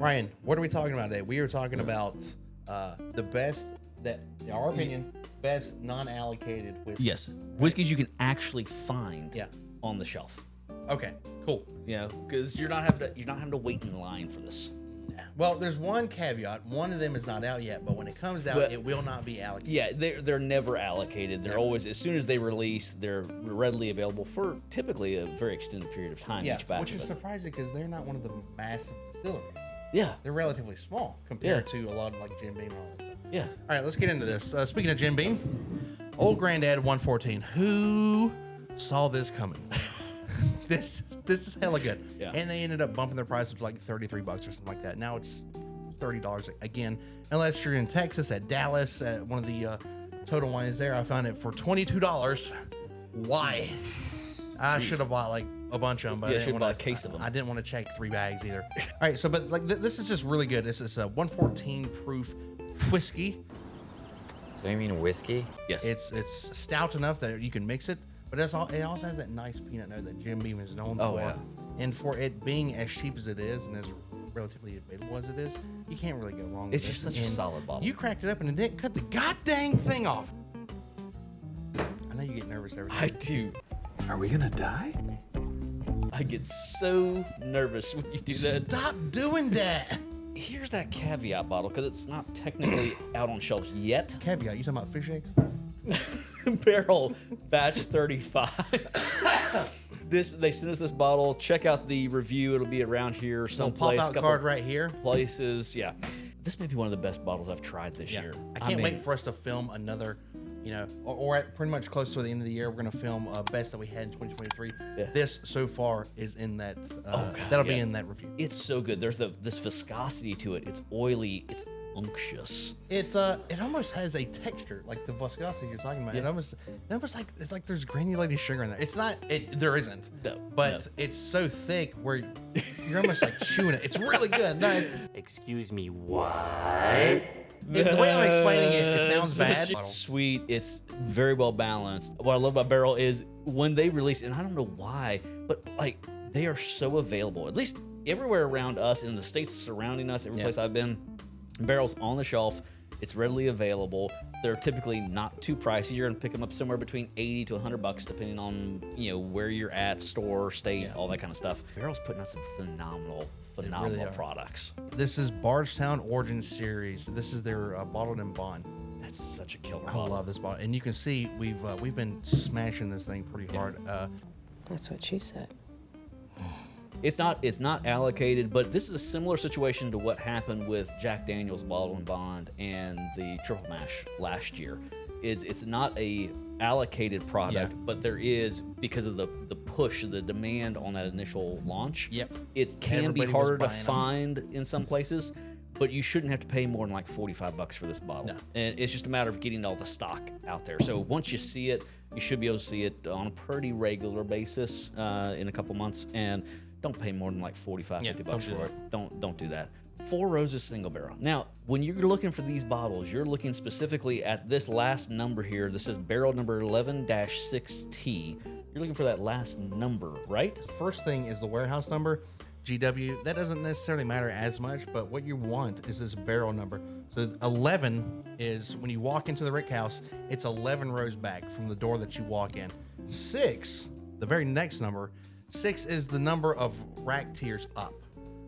Ryan, what are we talking about today? We are talking about the best, that, in our opinion, best non-allocated whiskey. Yes, whiskeys you can actually find on the shelf. Okay, cool. You know, because you're not having to wait in line for this. Well, there's one caveat. One of them is not out yet, but when it comes out, it will not be allocated. Yeah, they're never allocated. They're always, as soon as they release, they're readily available for typically a very extended period of time. Each batch, which is surprising because they're not one of the massive distilleries. Yeah, they're relatively small compared to a lot of like Jim Beam and all that stuff. Yeah. All right, let's get into this. Speaking of Jim Beam, Old Granddad 114. Who saw this coming? This is hella good. Yeah. And they ended up bumping their price up to like $33 or something like that. Now it's $30 again. Unless you're in Texas at Dallas at one of the Total Wines there, I found it for $22. Why? I should have bought like a bunch of them, but I didn't want a case of them. I didn't want to check 3 bags either. All right, so but like this is just really good. This is a 114 proof whiskey. So you mean whiskey? Yes. It's stout enough that you can mix it. But it also has that nice peanut note that Jim Beam is known for. Yeah. And for it being as cheap as it is and as relatively available as it is, you can't really go wrong with it. It's just such a solid bottle. You cracked it up and it didn't cut the goddamn thing off. I know you get nervous every time. I do. Are we gonna die? I get so nervous when you do that. Stop doing that. Here's that caveat bottle, because it's not technically out on shelves yet. Caveat, you talking about fish eggs? Barrel batch 35. They sent us this bottle. Check out the review. It'll be around here someplace. Pop out card right here. Places, yeah. This may be one of the best bottles I've tried this year. I can't wait for us to film another, or at pretty much close to the end of the year, we're gonna film best that we had in 2023. Yeah. This so far is in that. That'll be in that review. It's so good. There's this viscosity to it. It's oily. It's unctuous. It almost has a texture like the viscosity you're talking about. Yeah. It almost it's like there's granulated sugar in there. It's not. There isn't. No, but it's so thick where you're almost like chewing it. It's really good. No, Excuse me, what? the way I'm explaining it sounds bad. It's sweet. It's very well balanced. What I love about Barrel is when they release, and I don't know why, but like they are so available. At least everywhere around us, in the states surrounding us, every place I've been, Barrel's on the shelf. It's readily available. They're typically not too pricey. You're gonna pick them up somewhere between $80 to $100, depending on where you're at, store, state, all that kind of stuff. Barrel's putting out some phenomenal products. This is Bardstown Origin Series. This is their bottled in bond. That's such a killer I bottle. love this bottle, and you can see we've been smashing this thing pretty hard. That's what she said. It's not allocated, but this is a similar situation to what happened with Jack Daniel's Bottle and Bond and the Triple Mash last year. It's not a allocated product, but there is, because of the push, the demand on that initial launch. Yep. It can Everybody be was harder to buying them. find in some places, but you shouldn't have to pay more than like $45 for this bottle. No. And it's just a matter of getting all the stock out there. So once you see it, you should be able to see it on a pretty regular basis in a couple months, and don't pay more than like $45, $50 for it. Don't do that. Four Roses single barrel. Now, when you're looking for these bottles, you're looking specifically at this last number here. This is barrel number 11-6T. You're looking for that last number, right? First thing is the warehouse number, GW. That doesn't necessarily matter as much, but what you want is this barrel number. So 11 is when you walk into the rick house, it's 11 rows back from the door that you walk in. 6, the very next number, 6 is the number of rack tiers up.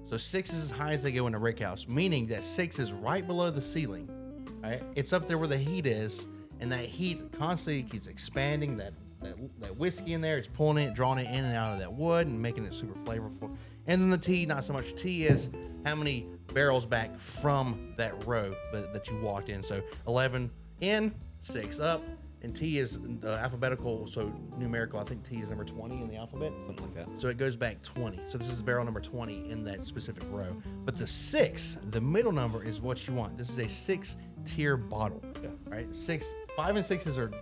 So 6 is as high as they go in a rick house, meaning that 6 is right below the ceiling. Right? It's up there where the heat is, and that heat constantly keeps expanding that whiskey in there. It's pulling it, drawing it in and out of that wood and making it super flavorful. And then the tea, not so much. Tea is how many barrels back from that row that you walked in. So 11 in, 6 up. And T is alphabetical, so numerical. I think T is number 20 in the alphabet. Something like that. So it goes back 20. So this is barrel number 20 in that specific row. But the 6, the middle number, is what you want. This is a 6-tier bottle. Yeah. Right? 5 and 6s are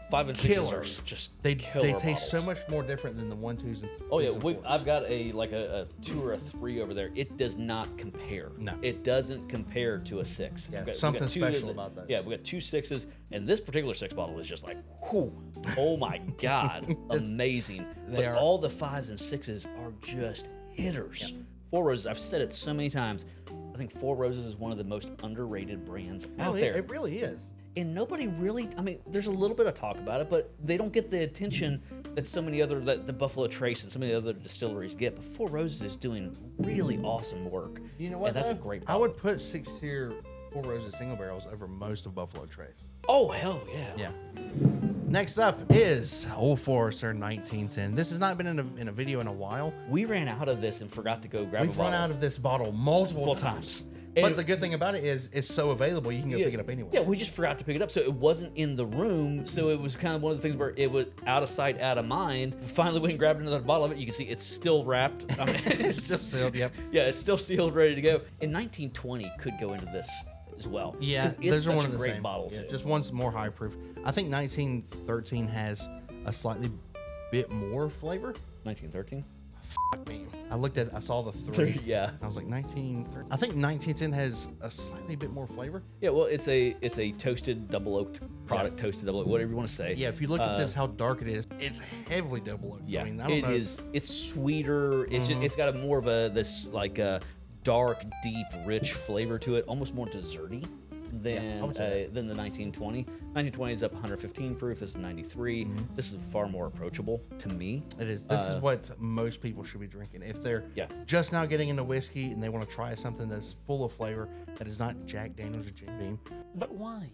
5 and 6s killers. are just they killer taste bottles. so much more different than the 1, 2s, and 3s. Oh yeah, and 4s. I've got a 2 or a 3 over there. It does not compare. No. It doesn't compare to a 6. Yeah, We've got something two special about that. Yeah, we got 2 6s, and this particular 6 bottle is just like, whew, oh my god, amazing. They are. All the 5s and 6s are just hitters. 4 Roses, I've said it so many times. I think Four Roses is one of the most underrated brands out Oh, there. it really is. And nobody really, I mean, there's a little bit of talk about it, but they don't get the attention that so many other, that the Buffalo Trace and some of the other distilleries get. But Four Roses is doing really awesome work. You know what? And that's a though? great I bottle. would put 6-tier Four Roses single barrels over most of Buffalo Trace. Oh, hell yeah. Yeah. Next up is Old Forester 1910. This has not been in a video in a while. We ran out of this and forgot to go grab We've a bottle. run out of this bottle multiple times. But And- the good thing about it is it's so available, you can go pick it up anywhere. Yeah, we just forgot to pick it up, so it wasn't in the room. So it was kind of one of the things where it was out of sight, out of mind. We finally went and grabbed another bottle of it. You can see it's still wrapped. I mean, It's still sealed, yep. Yeah, it's still sealed, ready to go. And 1920 could go into this as well. Yeah, 'cause it's those such are one a of the great same. bottle Yeah, too. just one's more high proof. I think 1913 has a slightly bit more flavor. 1913. I saw the 3. Yeah. I was like 1913. I think 1910 has a slightly bit more flavor. Yeah, well, it's a toasted double oaked product, toasted double oak, whatever you want to say. Yeah, if you look at this, how dark it is, it's heavily double oaked. Yeah, I mean, I don't it know. is. It's sweeter. It's just, it's got a more of this like a dark, deep, rich flavor to it, almost more desserty than I would say than the 1920. 1920 is up 115 proof. This is 93. This is far more approachable to me. It is. This is what most people should be drinking. If they're Yeah. just now getting into whiskey and they want to try something that's full of flavor, that is not Jack Daniels or Jim Beam. But why?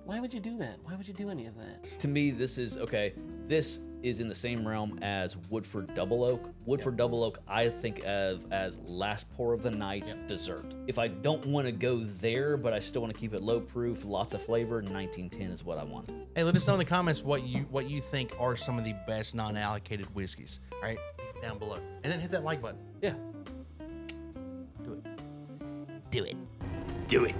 Why would you do that? Why would you do any of that? To me, this is okay. This is in the same realm as Woodford Double Oak. Woodford Double Oak, I think of as last pour of the night dessert. If I don't want to go there, but I still want to keep it low proof, lots of flavor, 1910 is what I want. Hey, let us know in the comments what you think are some of the best non-allocated whiskeys. All right, leave it down below, and then hit that like button. Yeah. Do it. Do it. Do it.